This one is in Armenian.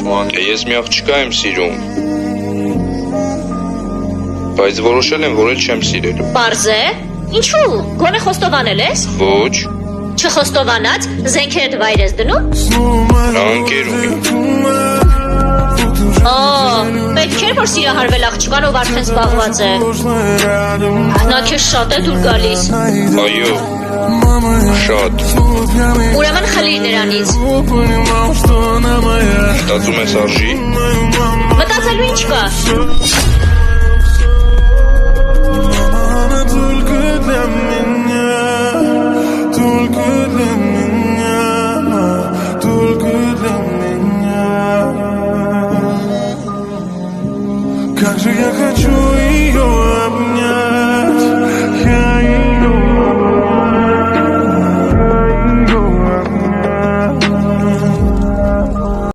Ես մի աղջկա եմ սիրում, բայց որոշել եմ, որ էլ չեմ սիրելու։ Պարզ է, ինչու, գոնե խոստովանել ես։ Ոչ, Չխոստովանած, զենքերդ վայր ես դնում։ նա ընկեր ունի։ Պետք էր, որ սիրահարվել աղջկան, ով արդեն զբաղված է։ Նա քեզ շատ է դուր գալիս։ Այո, շատ։ Ուրեմն խլիր նրանից։ Մտածում ես արժի։ Մտածելու ինչ կա։ Как же я хочу